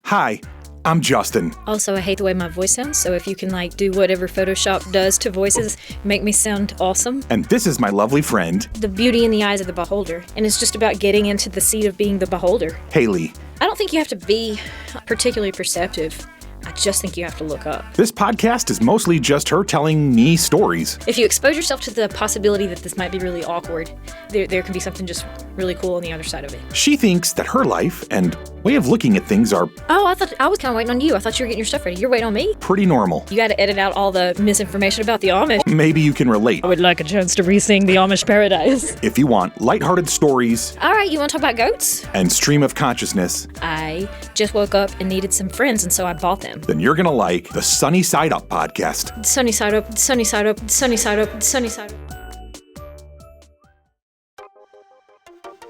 Hi, I'm Justin. Also, I hate the way my voice sounds, so if you can do whatever Photoshop does to voices, make me sound awesome. And this is my lovely friend, The beauty in the eyes of the beholder, and it's just about getting into the seat of being the beholder. Hayley. I don't think you have to be particularly perceptive. I just think you have to look up. This podcast is mostly just her telling me stories. If you expose yourself to the possibility that this might be really awkward, there can be something just really cool on the other side of it. She thinks that her life and way of looking at things are Oh, I was kind of waiting on you. I thought you were getting your stuff ready. You're waiting on me? pretty normal. You got to edit out all the misinformation about the Amish. Maybe you can relate. I would like a chance to re-sing the Amish Paradise. If you want lighthearted stories All right, you want to talk about goats? and stream of consciousness, I just woke up and needed some friends, and so I bought them. then you're gonna like the Sunny Side Up podcast. Sunny side up, sunny side up, sunny side up, sunny side up.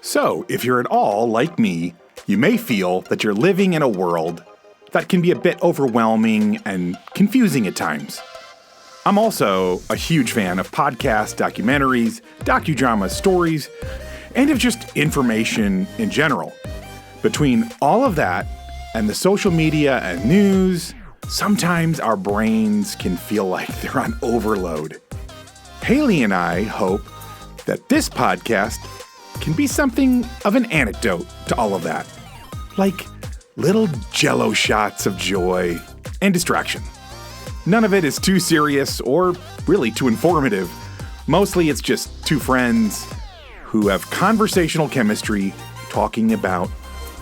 So, if you're at all like me, you may feel that you're living in a world that can be a bit overwhelming and confusing at times. I'm also a huge fan of podcasts, documentaries, docudramas, stories, and of just information in general. Between all of that and the social media and news, sometimes our brains can feel like they're on overload. Hayley and I hope that this podcast can be something of an antidote to all of that. Like little jello shots of joy and distraction. None of it is too serious or really too informative. Mostly it's just two friends who have conversational chemistry talking about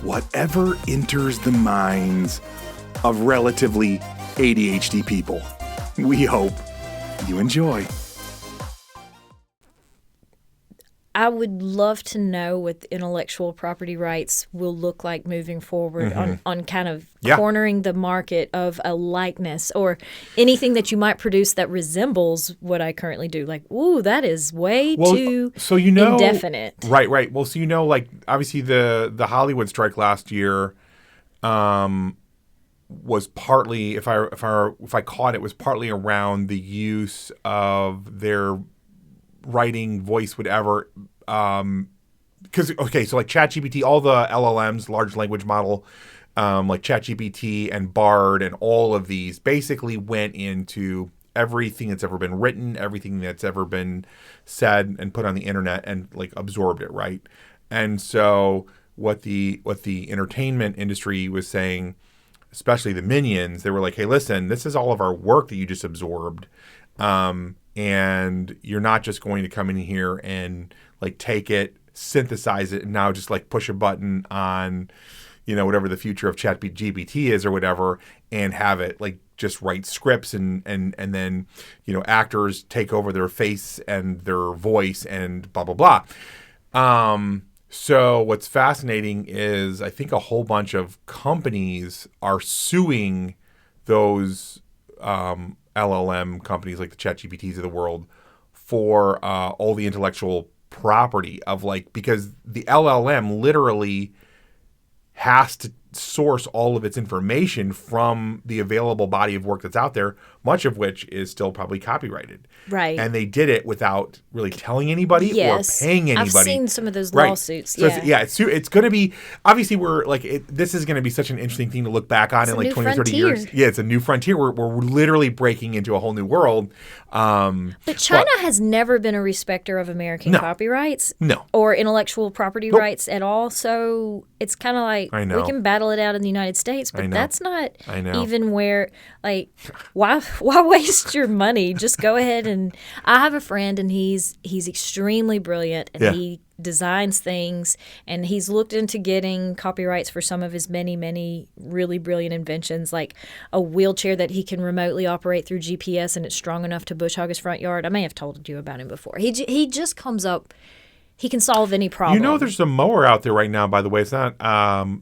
whatever enters the minds of relatively ADHD people. We hope you enjoy. I would love to know what intellectual property rights will look like moving forward on kind of cornering the market of a likeness or anything that you might produce that resembles what I currently do. Like, ooh, that is way too indefinite. Right. Well, so obviously the Hollywood strike last year was partly, if I caught it, was partly around the use of their writing, voice, whatever, because so like ChatGPT, all the LLMs, large language model, like ChatGPT and Bard and all of these basically went into everything that's ever been written, everything that's ever been said and put on the internet and absorbed it, right? And so what the entertainment industry was saying, especially the minions, they were like, hey, listen, this is all of our work that you just absorbed. And you're not just going to come in here and take it, synthesize it, and now just push a button on, whatever the future of ChatGPT is or whatever, and have it just write scripts and then, actors take over their face and their voice and blah, blah, blah. So what's fascinating is I think a whole bunch of companies are suing those LLM companies like the ChatGPTs of the world for all the intellectual property of because the LLM literally has to source all of its information from the available body of work that's out there, much of which is still probably copyrighted. Right. And they did it without really telling anybody or paying anybody. I've seen some of those lawsuits. So it's going to be, obviously this is going to be such an interesting thing to look back on in 20 or 30 years. Yeah, it's a new frontier. We're literally breaking into a whole new world. But China has never been a respecter of American copyrights. No. Or intellectual property rights at all. So it's kind of we can battle it out in the United States, but that's not even where, why waste your money? Just go ahead and, I have a friend and he's extremely brilliant and he designs things and he's looked into getting copyrights for some of his many, many really brilliant inventions, like a wheelchair that he can remotely operate through GPS and it's strong enough to bush hog his front yard. I may have told you about him before. He just comes up. He can solve any problem. There's a mower out there right now, by the way. It's not,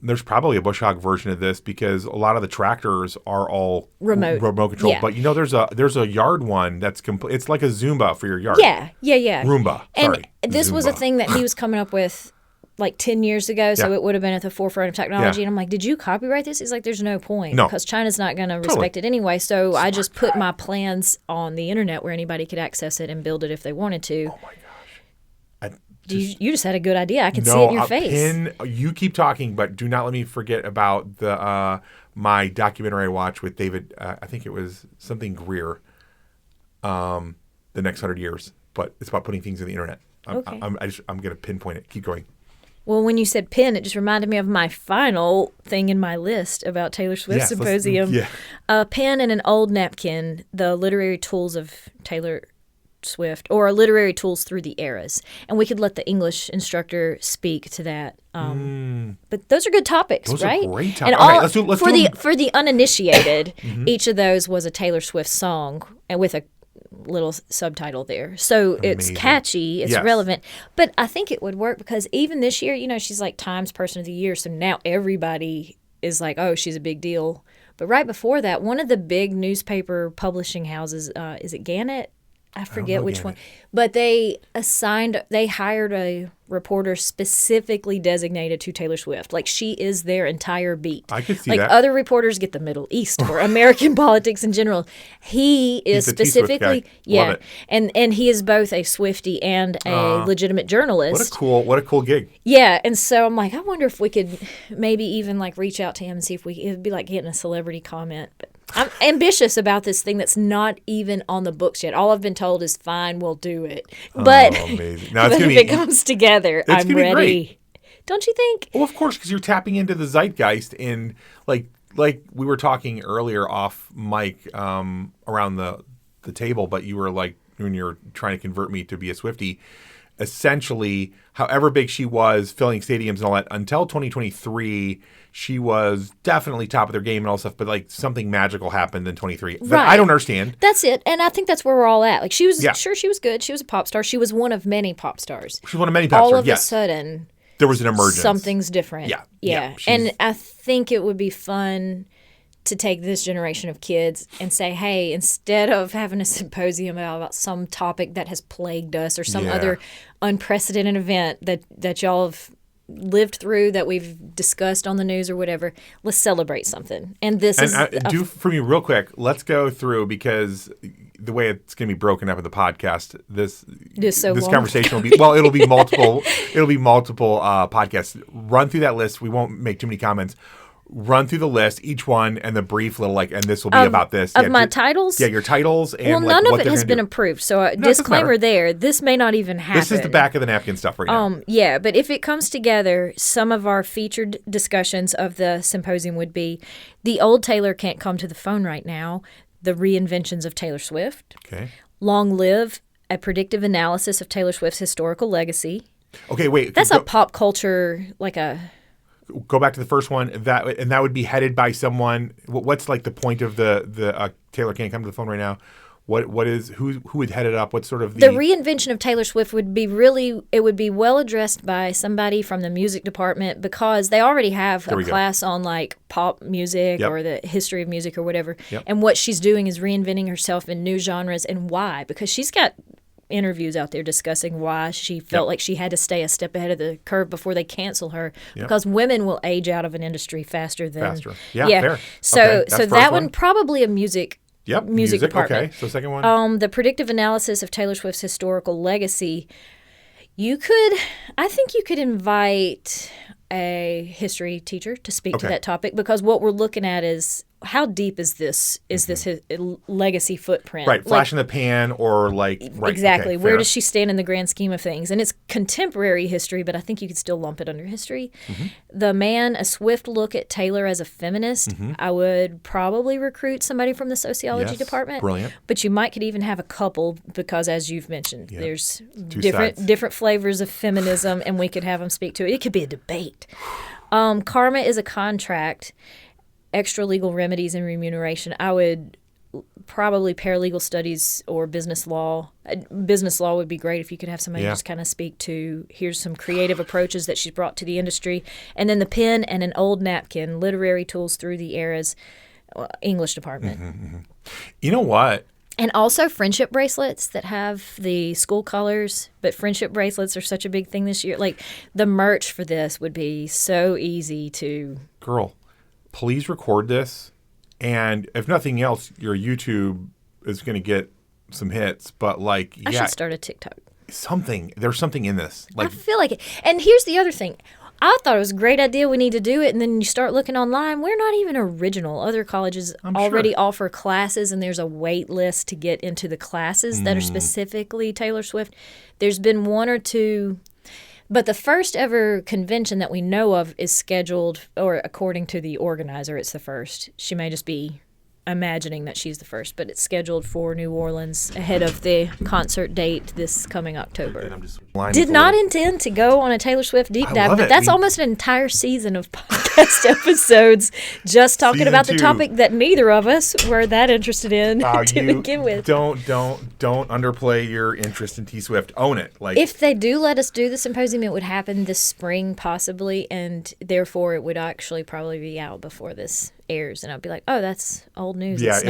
there's probably a bush hog version of this because a lot of the tractors are all remote control. Yeah. But there's a yard one that's complete. It's like a Zumba for your yard. Yeah. Roomba. And this was a thing that he was coming up with 10 years ago, so it would have been at the forefront of technology. And I'm like, did you copyright this? He's like, there's no point because China's not going to respect it anyway. So Smart. I just put my plans on the internet where anybody could access it and build it if they wanted to. Oh my gosh. You just had a good idea. I can see it in your face. You keep talking, but do not let me forget about the my documentary I watched with David. I think it was something Greer. The next 100 years, but it's about putting things in the internet. Okay. I'm going to pinpoint it. Keep going. Well, when you said pin, it just reminded me of my final thing in my list about Taylor Swift Symposium. A pen and an old napkin, the literary tools of Taylor Swift, or literary tools through the eras. And we could let the English instructor speak to that. But those are good topics, those right? Those are great topics. And let's for the uninitiated, each of those was a Taylor Swift song and with a little subtitle there. So it's catchy, it's relevant. But I think it would work because even this year, she's like Times Person of the Year. So now everybody is like, oh, she's a big deal. But right before that, one of the big newspaper publishing houses, is it Gannett? I forget which one. But they hired a reporter specifically designated to Taylor Swift. Like, she is their entire beat. I could see that. Like, other reporters get the Middle East or American politics in general. He is specifically, Love it. And he is both a Swiftie and a legitimate journalist. What a cool gig. Yeah, and so I'm like, I wonder if we could maybe even like reach out to him and see if it'd be like getting a celebrity comment. But I'm ambitious about this thing that's not even on the books yet. All I've been told is, fine, we'll do it. But, amazing. But if it comes together, I'm ready. Great. Don't you think? Well, of course, because you're tapping into the zeitgeist. And like we were talking earlier off mic around the table, but you were like, when you're trying to convert me to be a Swiftie, essentially, however big she was, filling stadiums and all that, until 2023, she was definitely top of their game and all stuff, but like something magical happened in 23 that I don't understand. That's it. And I think that's where we're all at. Like, she was, sure, she was good. She was a pop star. She was one of many pop stars. She was one of many pop stars, All of a sudden, there was an emergence. Something's different. Yeah. And I think it would be fun to take this generation of kids and say, hey, instead of having a symposium about some topic that has plagued us or some other unprecedented event that y'all have lived through, that we've discussed on the news or whatever, let's celebrate something. And this do for me real quick, let's go through, because the way it's going to be broken up in the podcast, this conversation will be, well, it'll be multiple podcasts. Run through that list. We won't make too many comments. Run through the list, each one, and the brief little and this will be about this. My titles? Yeah, your titles. And none of it has been approved. So disclaimer there, this may not even happen. This is the back of the napkin stuff right now. Yeah, but if it comes together, some of our featured discussions of the symposium would be the old Taylor can't come to the phone right now, the reinventions of Taylor Swift. Okay. Long live, a predictive analysis of Taylor Swift's historical legacy. Okay, wait. That's a pop culture, like a... Go back to the first one. That would be headed by someone. What's like the point of the Taylor can't come to the phone right now? What is who would head it up? What's sort of the reinvention of Taylor Swift would be well addressed by somebody from the music department, because they already have a class on like pop music or the history of music or whatever. Yep. And what she's doing is reinventing herself in new genres. And why? Because she's got interviews out there discussing why she felt like she had to stay a step ahead of the curve before they cancel her, because women will age out of an industry faster. Fair. So that one probably a music department. Okay, so second one. The predictive analysis of Taylor Swift's historical legacy. I think you could invite a history teacher to speak to that topic, because what we're looking at is, how deep is this legacy footprint? Right, flash in the pan, or exactly. Where does she stand in the grand scheme of things? And it's contemporary history, but I think you could still lump it under history. Mm-hmm. A swift look at Taylor as a feminist. Mm-hmm. I would probably recruit somebody from the sociology department. Brilliant. But you could even have a couple, because as you've mentioned, there's different flavors of feminism, and we could have them speak to it. It could be a debate. Karma is a contract. Extra legal remedies and remuneration. I would probably paralegal studies or business law. Business law would be great if you could have somebody just kind of speak to, here's some creative approaches that she's brought to the industry. And then the pen and an old napkin, literary tools through the eras, English department. Mm-hmm, mm-hmm. You know what? And also friendship bracelets that have the school colors, but friendship bracelets are such a big thing this year. Like, the merch for this would be so easy to... Girl, please record this, and if nothing else, your YouTube is going to get some hits. But I should start a TikTok. There's something in this. I feel like it. And here's the other thing. I thought it was a great idea. We need to do it. And then you start looking online. We're not even original. Other colleges already offer classes, and there's a wait list to get into the classes that are specifically Taylor Swift. There's been one or two. But the first ever convention that we know of is scheduled, or according to the organizer, it's the first. She may just be imagining that she's the first, but it's scheduled for New Orleans ahead of the concert date this coming October. Did not intend to go on a Taylor Swift deep dive, but that's almost an entire season of podcast episodes just talking about the topic that neither of us were that interested in to begin with. Don't underplay your interest in T Swift. Own it. If they do let us do the symposium, it would happen this spring possibly, and therefore it would actually probably be out before this airs, and I'd be like, oh, that's old news. Yeah,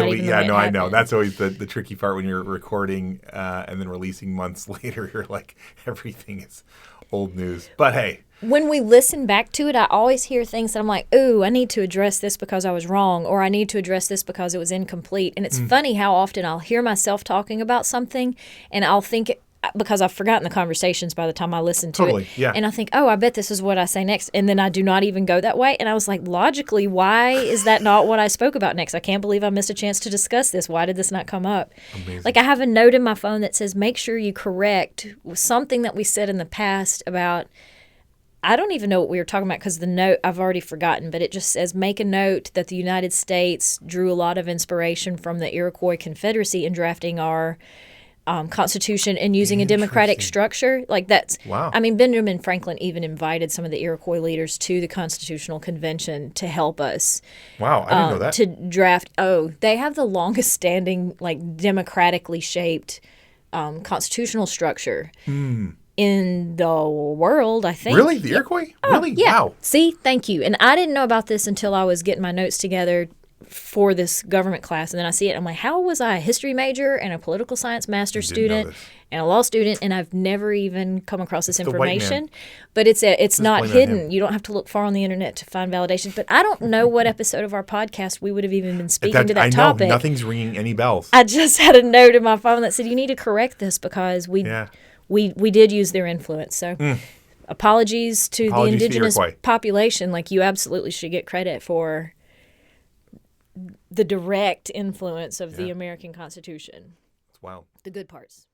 I know. That's always the tricky part when you're recording and then releasing months later. You're like, everything is old news. But hey. When we listen back to it, I always hear things that I'm like, ooh, I need to address this because I was wrong, or I need to address this because it was incomplete. And it's funny how often I'll hear myself talking about something, and I'll think, because I've forgotten the conversations by the time I listen to it. Yeah. And I think, oh, I bet this is what I say next. And then I do not even go that way. And I was like, logically, why is that not what I spoke about next? I can't believe I missed a chance to discuss this. Why did this not come up? Amazing. Like, I have a note in my phone that says, make sure you correct something that we said in the past about, I don't even know what we were talking about because the note I've already forgotten, but it just says, make a note that the United States drew a lot of inspiration from the Iroquois Confederacy in drafting our Constitution and using a democratic structure. Like, that's, wow. I mean, Benjamin Franklin even invited some of the Iroquois leaders to the Constitutional Convention to help us. Wow, I didn't know that. To draft, they have the longest standing, like, democratically shaped constitutional structure in the world, I think. Really? The Iroquois? Really? Yeah. Wow. See, thank you. And I didn't know about this until I was getting my notes together for this government class, and then I see it, I'm like, how was I a history major and a political science master's student and a law student, and I've never even come across this information? But it's not hidden. You don't have to look far on the internet to find validation. But I don't know what episode of our podcast we would have even been speaking to that topic. I know, nothing's ringing any bells. I just had a note in my phone that said, you need to correct this because we did use their influence. So apologies to the indigenous population. Like, you absolutely should get credit for the direct influence of the American Constitution. That's wild. The good parts.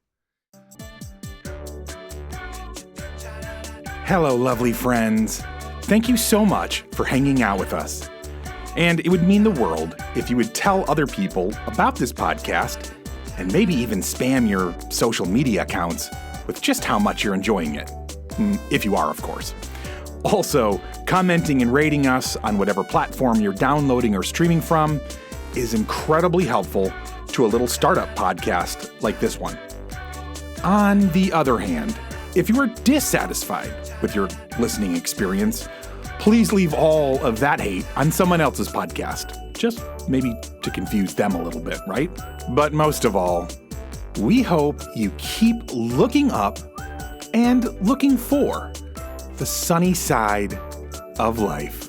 Hello, lovely friends. Thank you so much for hanging out with us. And it would mean the world if you would tell other people about this podcast and maybe even spam your social media accounts with just how much you're enjoying it. If you are, of course. Also, commenting and rating us on whatever platform you're downloading or streaming from is incredibly helpful to a little startup podcast like this one. On the other hand, if you are dissatisfied with your listening experience, please leave all of that hate on someone else's podcast. Just maybe to confuse them a little bit, right? But most of all, we hope you keep looking up and looking for the sunny side of life.